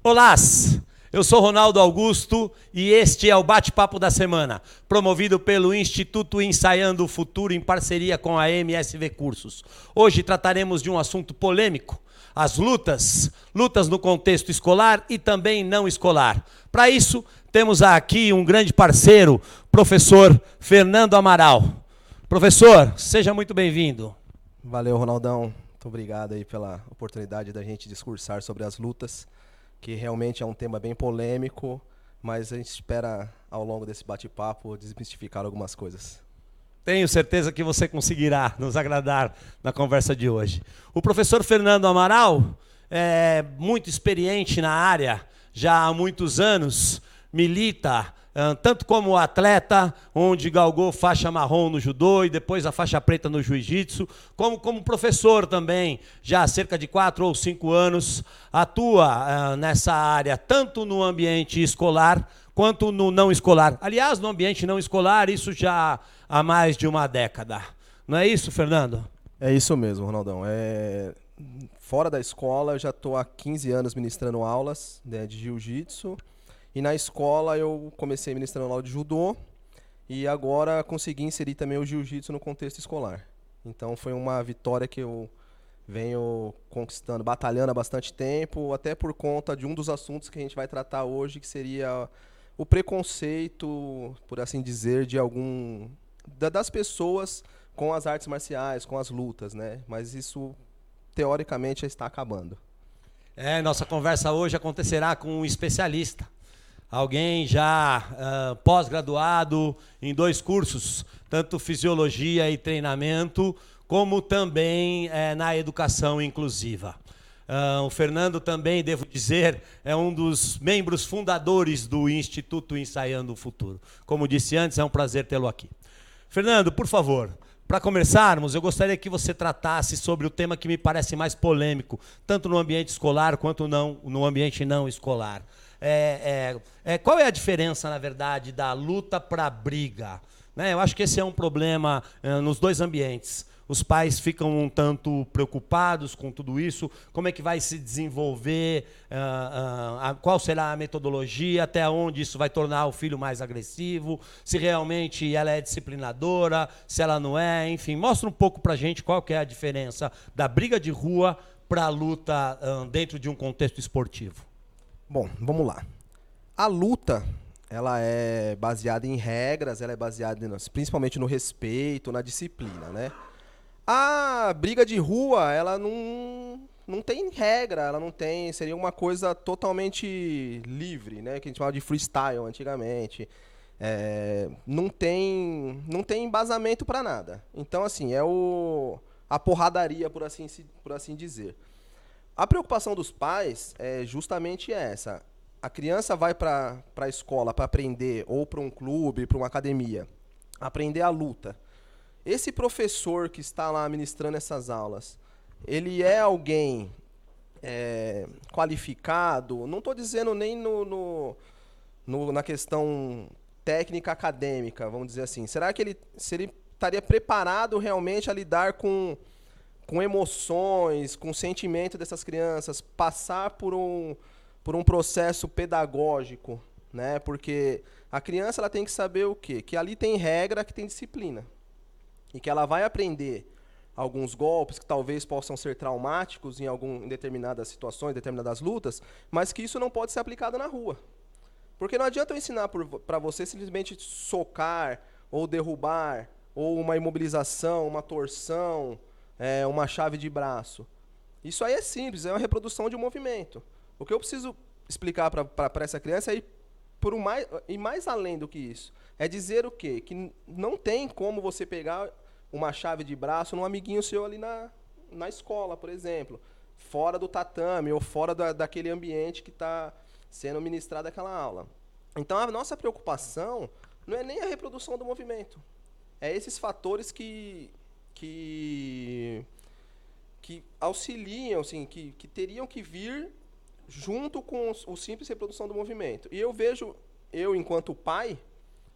Olá, eu sou Ronaldo Augusto e este é o Bate-Papo da Semana, promovido pelo Instituto Ensaiando o Futuro em parceria com a MSV Cursos. Hoje trataremos de um assunto polêmico, as lutas no contexto escolar e também não escolar. Para isso, temos aqui um grande parceiro, professor Fernando Amaral. Professor, seja muito bem-vindo. Valeu, Ronaldão. Muito obrigado aí pela oportunidade da gente discursar sobre as lutas, que realmente é um tema bem polêmico, mas a gente espera, ao longo desse bate-papo, desmistificar algumas coisas. Tenho certeza que você conseguirá nos agradar na conversa de hoje. O professor Fernando Amaral é muito experiente na área, já há muitos anos, milita tanto como atleta, onde galgou faixa marrom no judô e depois a faixa preta no jiu-jitsu, como professor também, já há cerca de 4 ou 5 anos, atua nessa área, tanto no ambiente escolar quanto no não escolar. Aliás, no ambiente não escolar, isso já há mais de uma década. Não é isso, Fernando? É isso mesmo, Ronaldão. Fora da escola, eu já estou há 15 anos ministrando aulas, né, de jiu-jitsu. E na escola eu comecei ministrando aula de judô e agora consegui inserir também o jiu-jitsu no contexto escolar. Então foi uma vitória que eu venho conquistando, batalhando há bastante tempo, até por conta de um dos assuntos que a gente vai tratar hoje, que seria o preconceito, por assim dizer, das pessoas com as artes marciais, com as lutas, né? Mas isso, teoricamente, já está acabando. Nossa conversa hoje acontecerá com um especialista. Alguém já pós-graduado em 2 cursos, tanto fisiologia e treinamento, como também na educação inclusiva. O Fernando também, devo dizer, é um dos membros fundadores do Instituto Ensaiando o Futuro. Como disse antes, é um prazer tê-lo aqui. Fernando, por favor, para começarmos, eu gostaria que você tratasse sobre o tema que me parece mais polêmico, tanto no ambiente escolar quanto no ambiente não escolar. Qual é a diferença, na verdade, da luta para a briga? Né? Eu acho que esse é um problema nos 2 ambientes. Os pais ficam um tanto preocupados com tudo isso, como é que vai se desenvolver, qual será a metodologia, até onde isso vai tornar o filho mais agressivo, se realmente ela é disciplinadora, se ela não é, enfim. Mostra um pouco para a gente qual que é a diferença da briga de rua para a luta dentro de um contexto esportivo. Bom, vamos lá. A luta, ela é baseada em regras, ela é baseada principalmente no respeito, na disciplina, né? A briga de rua, ela não tem regra, ela não tem, seria uma coisa totalmente livre, né? Que a gente chamava de freestyle antigamente. Não tem embasamento para nada. Então, assim, a porradaria, por assim dizer. A preocupação dos pais é justamente essa. A criança vai para a escola para aprender, ou para um clube, para uma academia, aprender a luta. Esse professor que está lá ministrando essas aulas, ele é alguém qualificado? Não estou dizendo nem na questão técnica acadêmica, vamos dizer assim. Será que ele estaria preparado realmente a lidar com emoções, com sentimento dessas crianças, passar por um processo pedagógico, né? Porque a criança ela tem que saber o quê? Que ali tem regra, que tem disciplina. E que ela vai aprender alguns golpes que talvez possam ser traumáticos em determinadas situações, determinadas lutas, mas que isso não pode ser aplicado na rua. Porque não adianta eu ensinar para você simplesmente socar, ou derrubar, ou uma imobilização, uma torção, uma chave de braço. Isso aí é simples, é uma reprodução de um movimento. O que eu preciso explicar para essa criança é ir mais além do que isso. É dizer o quê? Que não tem como você pegar uma chave de braço num amiguinho seu ali na escola, por exemplo, fora do tatame ou fora daquele ambiente que está sendo ministrada aquela aula. Então, a nossa preocupação não é nem a reprodução do movimento. É esses fatores que auxiliam, assim, que teriam que vir junto com o simples reprodução do movimento. E eu vejo, enquanto pai,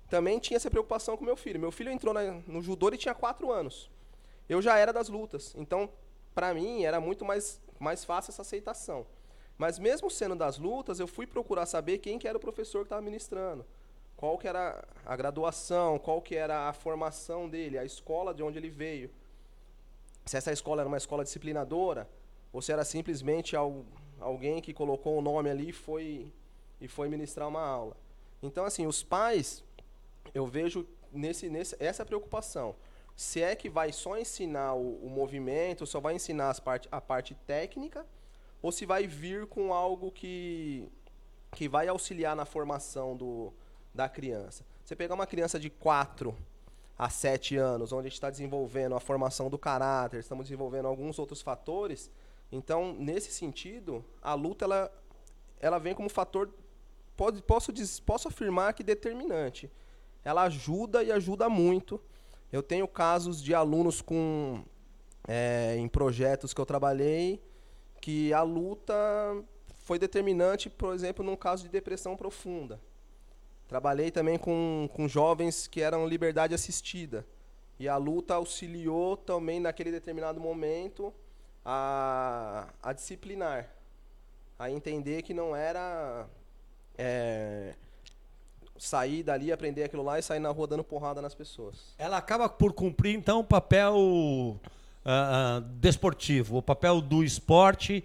também tinha essa preocupação com meu filho. Meu filho entrou no judô e tinha 4 anos. Eu já era das lutas. Então, para mim, era muito mais fácil essa aceitação. Mas mesmo sendo das lutas, eu fui procurar saber quem que era o professor que estava ministrando. Qual que era a graduação, qual que era a formação dele, a escola de onde ele veio. Se essa escola era uma escola disciplinadora, ou se era simplesmente alguém que colocou o nome ali e foi ministrar uma aula. Então, assim, os pais, eu vejo essa preocupação. Se é que vai só ensinar o movimento, só vai ensinar a parte técnica, ou se vai vir com algo que vai auxiliar na formação da criança. Você pegar uma criança de 4 a 7 anos, onde a gente está desenvolvendo a formação do caráter, estamos desenvolvendo alguns outros fatores, então, nesse sentido, a luta ela vem como fator, posso afirmar que determinante. Ela ajuda e ajuda muito. Eu tenho casos de alunos em projetos que eu trabalhei, que a luta foi determinante, por exemplo, num caso de depressão profunda. Trabalhei também com jovens que eram liberdade assistida. E a luta auxiliou também, naquele determinado momento, a disciplinar. A entender que não era sair dali, aprender aquilo lá e sair na rua dando porrada nas pessoas. Ela acaba por cumprir, então, o papel desportivo, o papel do esporte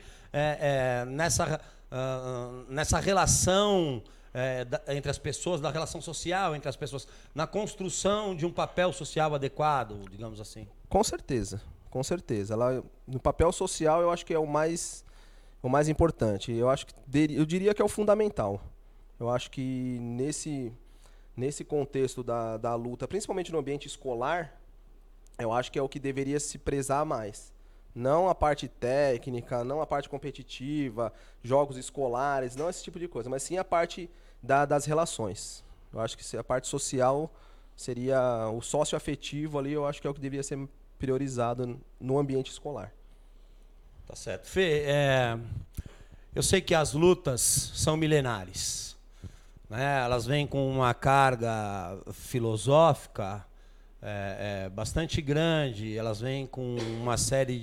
nessa relação entre as pessoas, da relação social entre as pessoas, na construção de um papel social adequado, digamos assim. Com certeza, com certeza. No papel social, eu acho que é o mais importante. Eu diria que é o fundamental. Eu acho que nesse contexto da luta, principalmente no ambiente escolar, eu acho que é o que deveria se prezar mais. Não a parte técnica, não a parte competitiva, jogos escolares, não esse tipo de coisa, mas sim a parte das relações. Eu acho que a parte social seria o socioafetivo ali, eu acho que é o que deveria ser priorizado no ambiente escolar. Tá certo. Fê, eu sei que as lutas são milenares, né? Elas vêm com uma carga filosófica bastante grande, elas vêm com uma série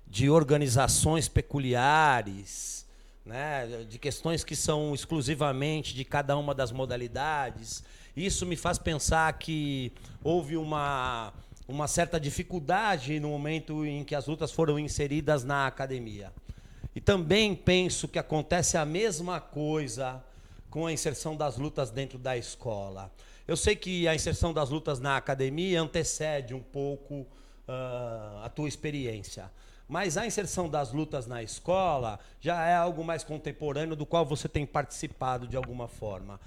de organizações peculiares, né? De questões que são exclusivamente de cada uma das modalidades. Isso me faz pensar que houve uma certa dificuldade no momento em que as lutas foram inseridas na academia. E também penso que acontece a mesma coisa com a inserção das lutas dentro da escola. Eu sei que a inserção das lutas na academia antecede um pouco a tua experiência, mas a inserção das lutas na escola já é algo mais contemporâneo, do qual você tem participado de alguma forma.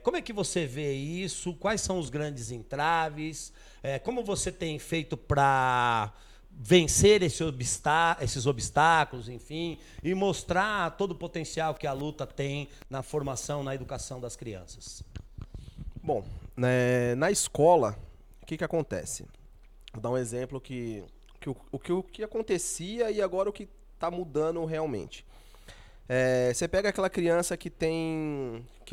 Como é que você vê isso? Quais são os grandes entraves? Como você tem feito para vencer esses obstáculos, enfim, e mostrar todo o potencial que a luta tem na formação, na educação das crianças? Bom, na escola, o que acontece? Vou dar um exemplo o que acontecia e agora o que está mudando realmente. Você pega aquela criança que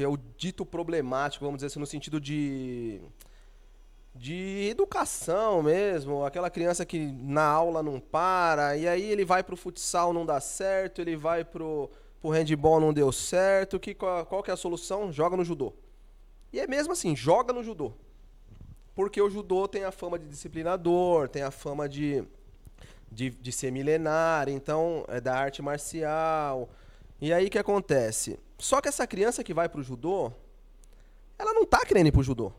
é o dito problemático, vamos dizer assim, no sentido de educação mesmo, aquela criança que na aula não para, e aí ele vai pro futsal, não dá certo, ele vai pro handball, não deu certo, qual que é a solução? Joga no judô. E é mesmo assim, joga no judô. Porque o judô tem a fama de disciplinador, tem a fama de ser milenar, então é da arte marcial. E aí o que acontece? Só que essa criança que vai pro judô, ela não tá querendo ir pro judô.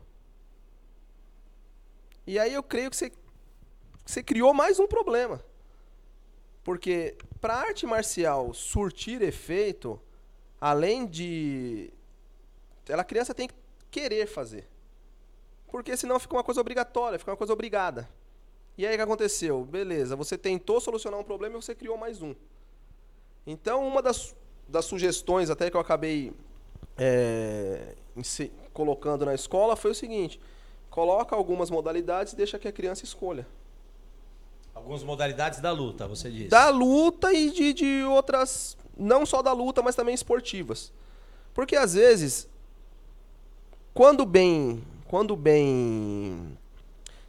E aí eu creio que você criou mais um problema. Porque para a arte marcial surtir efeito, além de... a criança tem que querer fazer. Porque senão fica uma coisa obrigatória, fica uma coisa obrigada. E aí o que aconteceu? Beleza, você tentou solucionar um problema e você criou mais um. Então, uma das sugestões até que eu acabei colocando na escola foi o seguinte: coloca algumas modalidades e deixa que a criança escolha. Algumas modalidades da luta, você disse. Da luta e de outras, não só da luta, mas também esportivas. Porque às vezes, quando bem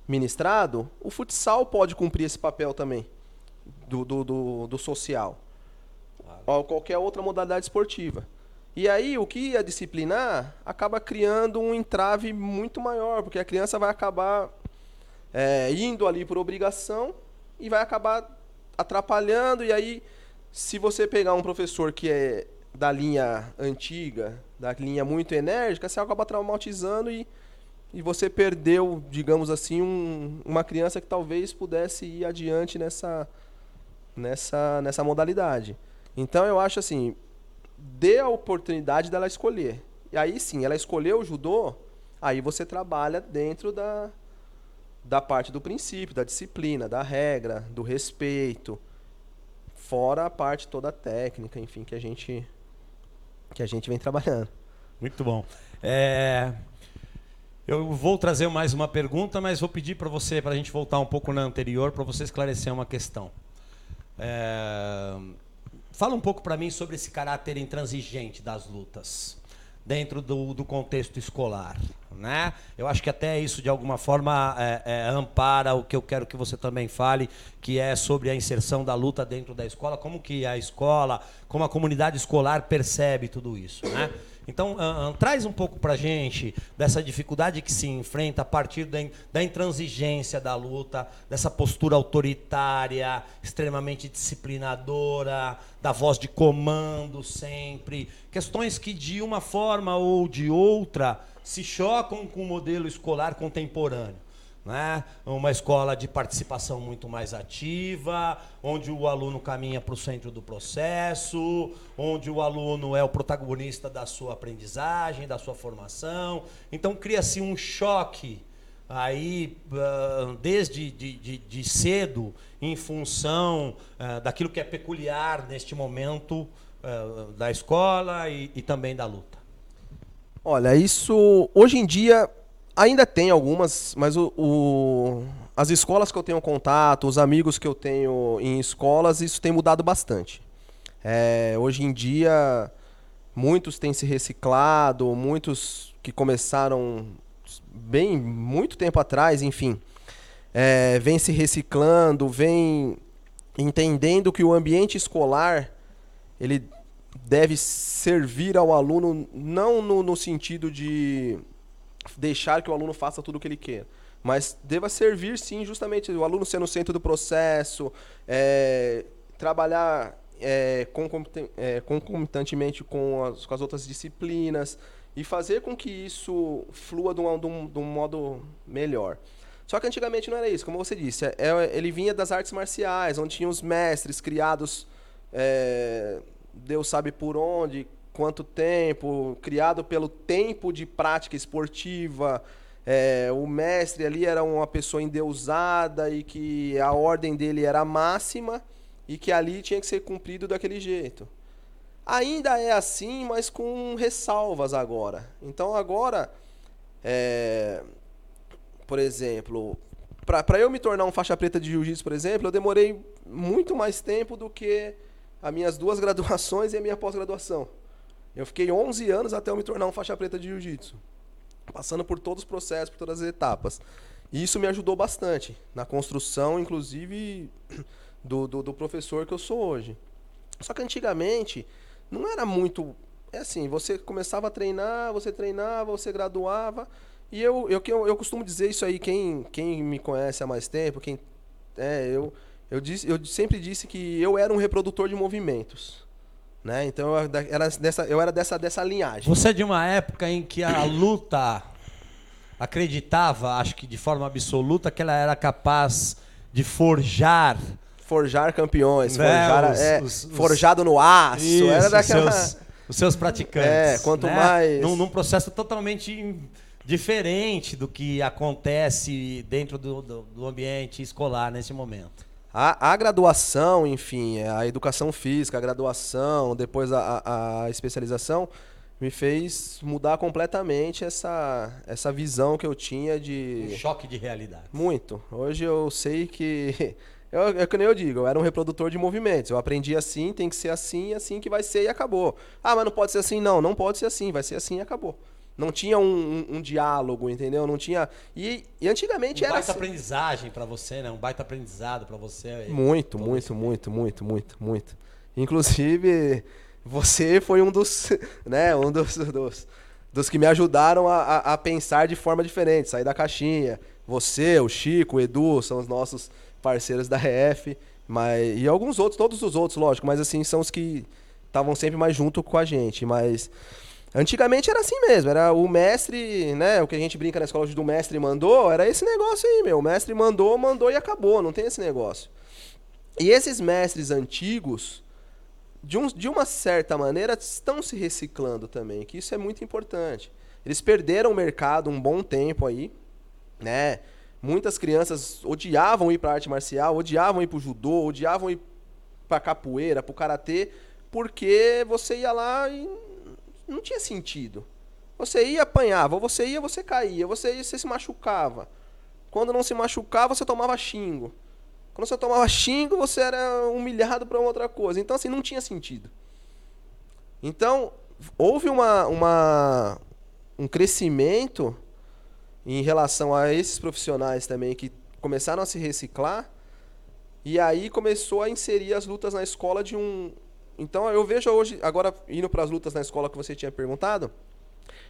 ministrado, o futsal pode cumprir esse papel também, do social. ou qualquer outra modalidade esportiva. E aí, o que ia disciplinar acaba criando um entrave muito maior, porque a criança vai acabar indo ali por obrigação e vai acabar atrapalhando. E aí, se você pegar um professor que é da linha antiga, da linha muito enérgica, você acaba traumatizando e você perdeu, digamos assim, uma criança que talvez pudesse ir adiante nessa modalidade. Então, eu acho assim, dê a oportunidade dela escolher. E aí sim, ela escolheu o judô, aí você trabalha dentro da parte do princípio, da disciplina, da regra, do respeito, fora a parte toda técnica, enfim, que a gente vem trabalhando. Muito bom. Eu vou trazer mais uma pergunta, mas vou pedir para você, para a gente voltar um pouco na anterior, para você esclarecer uma questão. Fala um pouco para mim sobre esse caráter intransigente das lutas dentro do contexto escolar, né? Eu acho que até isso de alguma forma ampara o que eu quero que você também fale, que é sobre a inserção da luta dentro da escola, como que a escola, como a comunidade escolar percebe tudo isso, né? Então, traz um pouco para a gente dessa dificuldade que se enfrenta a partir da intransigência da luta, dessa postura autoritária, extremamente disciplinadora, da voz de comando sempre. Questões que, de uma forma ou de outra, se chocam com o modelo escolar contemporâneo, né? Uma escola de participação muito mais ativa, onde o aluno caminha para o centro do processo, onde o aluno é o protagonista da sua aprendizagem, da sua formação. Então cria-se um choque aí desde de cedo em função daquilo que é peculiar neste momento da escola e também da luta. Olha, isso hoje em dia ainda tem algumas, mas as escolas que eu tenho contato, os amigos que eu tenho em escolas, isso tem mudado bastante. Hoje em dia, muitos têm se reciclado, muitos que começaram muito tempo atrás, enfim, vem se reciclando, vem entendendo que o ambiente escolar ele deve servir ao aluno não no sentido de deixar que o aluno faça tudo o que ele quer, mas deva servir sim justamente o aluno ser no centro do processo, trabalhar concomitantemente com as outras disciplinas e fazer com que isso flua de um modo melhor. Só que antigamente não era isso, como você disse, ele vinha das artes marciais, onde tinha os mestres criados, Deus sabe por onde, quanto tempo, criado pelo tempo de prática esportiva. O mestre ali era uma pessoa endeusada e que a ordem dele era máxima e que ali tinha que ser cumprido daquele jeito. Ainda é assim, mas com ressalvas agora. Então agora, por exemplo, para eu me tornar um faixa preta de jiu-jitsu, por exemplo, eu demorei muito mais tempo do que as minhas 2 graduações e a minha pós-graduação. Eu fiquei 11 anos até eu me tornar um faixa preta de jiu-jitsu, passando por todos os processos, por todas as etapas. E isso me ajudou bastante na construção, inclusive, do professor que eu sou hoje. Só que antigamente não era muito... assim, você começava a treinar, você treinava, você graduava. E eu costumo dizer isso aí, quem me conhece há mais tempo, eu sempre disse que eu era um reprodutor de movimentos. Né? Então eu era dessa linhagem. Você é de uma época em que a luta acreditava, acho que de forma absoluta, que ela era capaz de forjar campeões, forjado no aço, isso, era daquela... os seus praticantes. Quanto né? mais... Num processo totalmente diferente do que acontece dentro do ambiente escolar nesse momento. A graduação, enfim, a educação física, a graduação, depois a especialização, me fez mudar completamente essa visão que eu tinha de... Um choque de realidade. Muito. Hoje eu sei que... É que nem eu digo, eu era um reprodutor de movimentos. Eu aprendi assim, tem que ser assim, assim que vai ser e acabou. Ah, mas não pode ser assim? Não pode ser assim, vai ser assim e acabou. Não tinha um diálogo, entendeu? Não tinha... E antigamente era assim. Um baita aprendizagem para você, né? Um baita aprendizado para você. Muito. Inclusive, você foi um dos, né, dos que me ajudaram a pensar de forma diferente, sair da caixinha. Você, o Chico, o Edu, são os nossos parceiros da RF, e alguns outros, todos os outros, lógico, mas assim, são os que estavam sempre mais junto com a gente, mas antigamente era assim mesmo, era o mestre, né, o que a gente brinca na escola do mestre mandou, era esse negócio aí, meu, o mestre mandou e acabou, não tem esse negócio. E esses mestres antigos, de uma certa maneira, estão se reciclando também, que isso é muito importante. Eles perderam o mercado um bom tempo aí, né? Muitas crianças odiavam ir para arte marcial, odiavam ir para o judô, odiavam ir para capoeira, para o karatê, porque você ia lá e não tinha sentido. Você ia, apanhava, você caía, você se machucava. Quando não se machucava, você tomava xingo. Quando você tomava xingo, você era humilhado para outra coisa. Então, assim, não tinha sentido. Então, houve um crescimento em relação a esses profissionais também que começaram a se reciclar, e aí começou a inserir as lutas na escola de um... Então eu vejo hoje, agora indo para as lutas na escola que você tinha perguntado,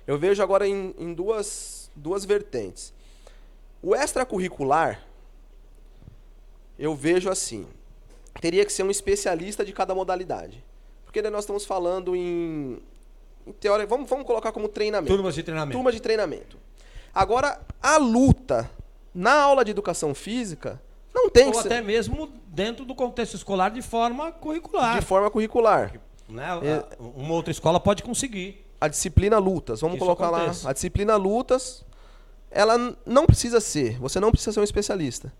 eu vejo agora em duas vertentes. O extracurricular, eu vejo assim, teria que ser um especialista de cada modalidade. Porque daí nós estamos falando em teoria, vamos colocar como treinamento. Turmas de treinamento. Turma de treinamento. Agora, a luta na aula de educação física não tem que ser... Ou até mesmo dentro do contexto escolar de forma curricular. De forma curricular. Né? Uma outra escola pode conseguir. A disciplina lutas, vamos colocar lá. A disciplina lutas, ela não precisa ser, você não precisa ser um especialista.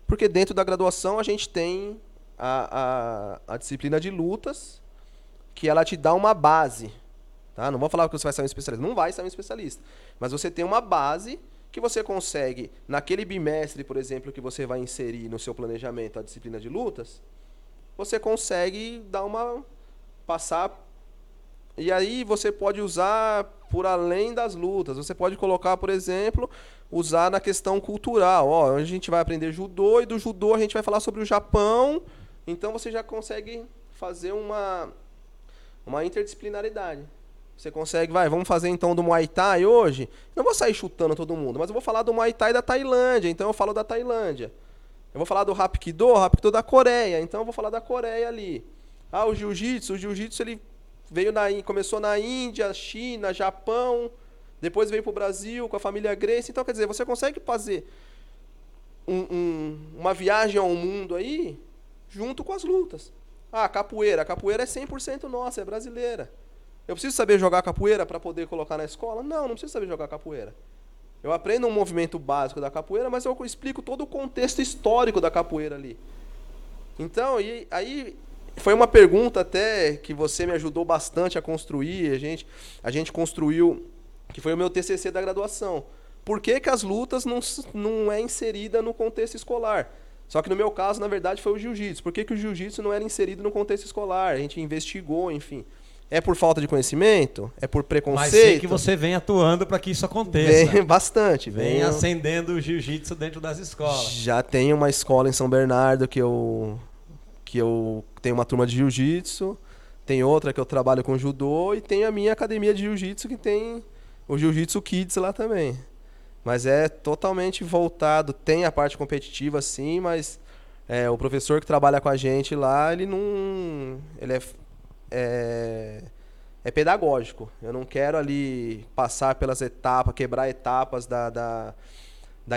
Porque dentro da graduação a gente tem a disciplina de lutas, que ela te dá uma base. Tá? Não vou falar que você vai ser um especialista. Não vai ser um especialista. Mas você tem uma base que você consegue, naquele bimestre, por exemplo, que você vai inserir no seu planejamento a disciplina de lutas, você consegue passar... E aí você pode usar por além das lutas. Você pode colocar, por exemplo, usar na questão cultural. Ó, a gente vai aprender judô, e do judô a gente vai falar sobre o Japão. Então você já consegue fazer uma interdisciplinaridade. Você consegue, vamos fazer então do Muay Thai hoje? Não vou sair chutando todo mundo, mas eu vou falar do Muay Thai da Tailândia, então eu falo da Tailândia. Eu vou falar do Hapkido da Coreia, então eu vou falar da Coreia ali. Ah, o Jiu-Jitsu ele começou na Índia, China, Japão, depois veio para o Brasil com a família Gracie. Então, quer dizer, você consegue fazer uma viagem ao mundo aí, junto com as lutas. Ah, capoeira é 100% nossa, é brasileira. Eu preciso saber jogar capoeira para poder colocar na escola? Não preciso saber jogar capoeira. Eu aprendo um movimento básico da capoeira, mas eu explico todo o contexto histórico da capoeira ali. Então, aí foi uma pergunta até que você me ajudou bastante a construir, a gente construiu, que foi o meu TCC da graduação. Por que as lutas não é inserida no contexto escolar? Só que no meu caso, na verdade, foi o jiu-jitsu. Por que o jiu-jitsu não era inserido no contexto escolar? A gente investigou, enfim. É por falta de conhecimento? É por preconceito? Mas sei que você vem atuando para que isso aconteça. Vem bastante. Vem acendendo o jiu-jitsu dentro das escolas. Já tem uma escola em São Bernardo que eu tenho uma turma de jiu-jitsu, tem outra que eu trabalho com judô, e tem a minha academia de jiu-jitsu que tem o Jiu-Jitsu Kids lá também. Mas é totalmente voltado, tem a parte competitiva sim, mas o professor que trabalha com a gente lá, ele é pedagógico. Eu não quero ali passar pelas etapas, quebrar etapas da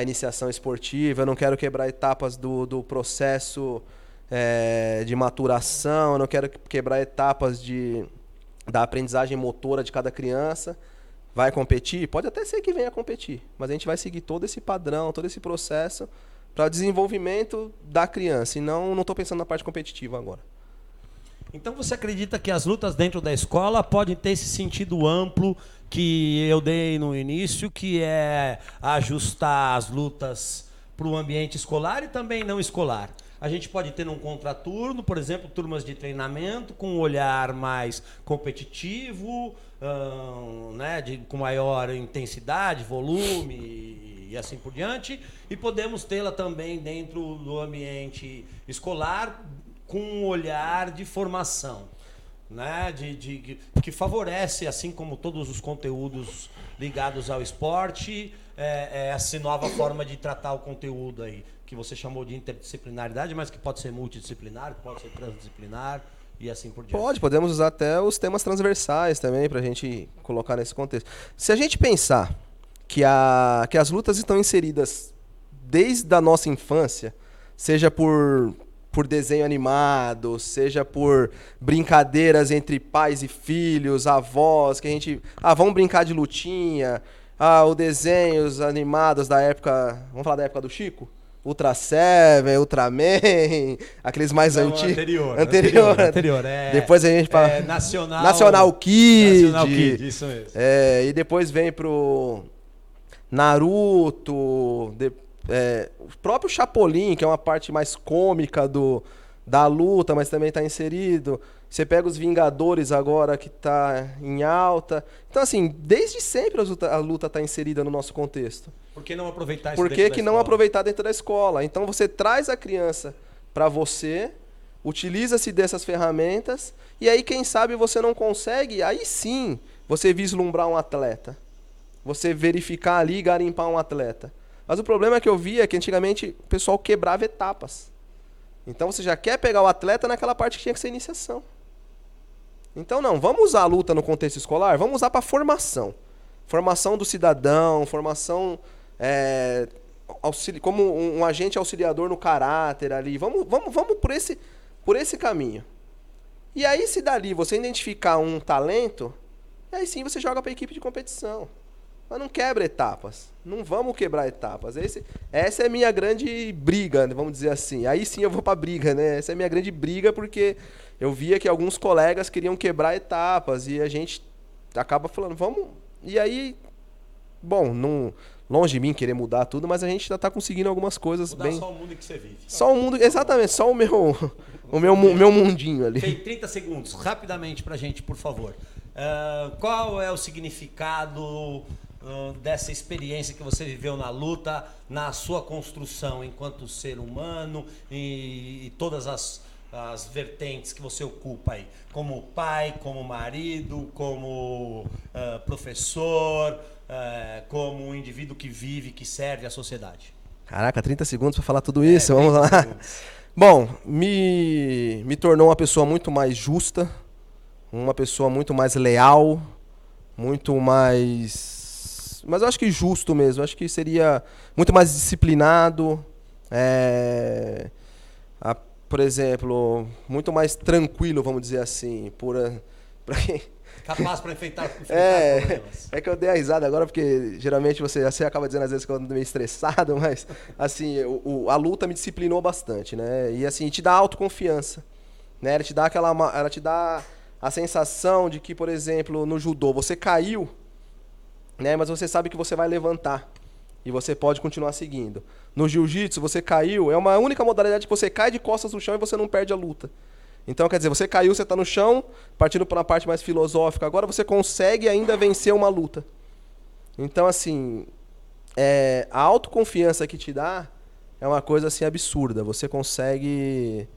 iniciação esportiva, eu não quero quebrar etapas do processo de maturação, eu não quero quebrar etapas da aprendizagem motora de cada criança. Vai competir? Pode até ser que venha competir, mas a gente vai seguir todo esse padrão, todo esse processo para o desenvolvimento da criança, e não estou pensando na parte competitiva agora. Então você acredita que as lutas dentro da escola podem ter esse sentido amplo que eu dei no início, que é ajustar as lutas para o ambiente escolar e também não escolar? A gente pode ter num contraturno, por exemplo, turmas de treinamento com um olhar mais competitivo, né, com maior intensidade, volume e assim por diante. E podemos tê-la também dentro do ambiente escolar, com um olhar de formação, né? Que favorece, assim como todos os conteúdos ligados ao esporte, essa nova forma de tratar o conteúdo aí, que você chamou de interdisciplinaridade, mas que pode ser multidisciplinar, pode ser transdisciplinar e assim por diante. Podemos usar até os temas transversais também para a gente colocar nesse contexto. Se a gente pensar que as lutas estão inseridas desde a nossa infância, seja por desenho animado, seja por brincadeiras entre pais e filhos, avós, que a gente... vamos brincar de lutinha, os desenhos animados da época... Vamos falar da época do Chico? Ultra Seven, Ultraman, aqueles mais antigos. Anterior. Depois a gente fala... Nacional Kid. Isso mesmo. E depois vem pro Naruto... o próprio Chapolin, que é uma parte mais cômica da luta, mas também está inserido. Você pega os Vingadores agora, que está em alta. Então, assim, desde sempre a luta está inserida no nosso contexto. Por que não aproveitar isso Por que não aproveitar dentro da escola? Então, você traz a criança para você, utiliza-se dessas ferramentas, e aí, quem sabe, você não consegue, aí sim, você vislumbrar um atleta. Você verificar ali e garimpar um atleta. Mas o problema que eu vi é que antigamente o pessoal quebrava etapas. Então você já quer pegar o atleta naquela parte que tinha que ser iniciação. Então não, vamos usar a luta no contexto escolar? Vamos usar para formação. Formação do cidadão, formação como um agente auxiliador no caráter ali. Vamos por esse caminho. E aí, se dali você identificar um talento, aí sim você joga para a equipe de competição. Mas não quebra etapas. Não vamos quebrar etapas. Essa é a minha grande briga, vamos dizer assim. Aí sim eu vou pra briga, né? Essa é a minha grande briga, porque eu via que alguns colegas queriam quebrar etapas e a gente acaba falando, vamos... E aí, bom, longe de mim querer mudar tudo, mas a gente já tá conseguindo algumas coisas mudar bem... só o mundo que você vive. Só o mundo, exatamente, só o meu mundinho ali. Tem 30 segundos, rapidamente pra gente, por favor. Qual é o significado dessa experiência que você viveu na luta, na sua construção enquanto ser humano e todas as vertentes que você ocupa aí, como pai, como marido, como professor, como um indivíduo que vive, que serve à sociedade? Caraca, 30 segundos para falar tudo isso, vamos lá. Segundos. Bom, me tornou uma pessoa muito mais justa, uma pessoa muito mais leal, muito mais... Mas eu acho que justo mesmo, eu acho que seria muito mais disciplinado, por exemplo, muito mais tranquilo, vamos dizer assim, capaz para enfrentar problemas. É que eu dei a risada agora, porque geralmente você acaba dizendo às vezes que eu ando meio estressado, mas assim, a luta me disciplinou bastante, né? E assim, te dá autoconfiança, né? Ela te dá a sensação de que, por exemplo, no judô, você caiu, né? Mas você sabe que você vai levantar e você pode continuar seguindo. No jiu-jitsu, você caiu, é uma única modalidade que você cai de costas no chão e você não perde a luta. Então, quer dizer, você caiu, você está no chão, partindo para uma parte mais filosófica, agora você consegue ainda vencer uma luta. Então, assim, a autoconfiança que te dá é uma coisa assim absurda. Você consegue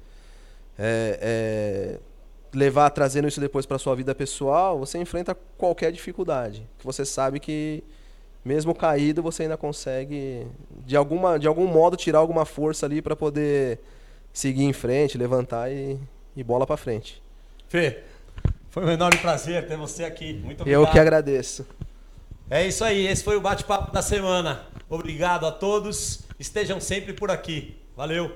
trazendo isso depois para sua vida pessoal, você enfrenta qualquer dificuldade. Você sabe que mesmo caído, você ainda consegue de algum modo tirar alguma força ali para poder seguir em frente, levantar e bola para frente. Fê, foi um enorme prazer ter você aqui. Muito obrigado. Eu que agradeço. É isso aí, esse foi o bate-papo da semana. Obrigado a todos, estejam sempre por aqui. Valeu!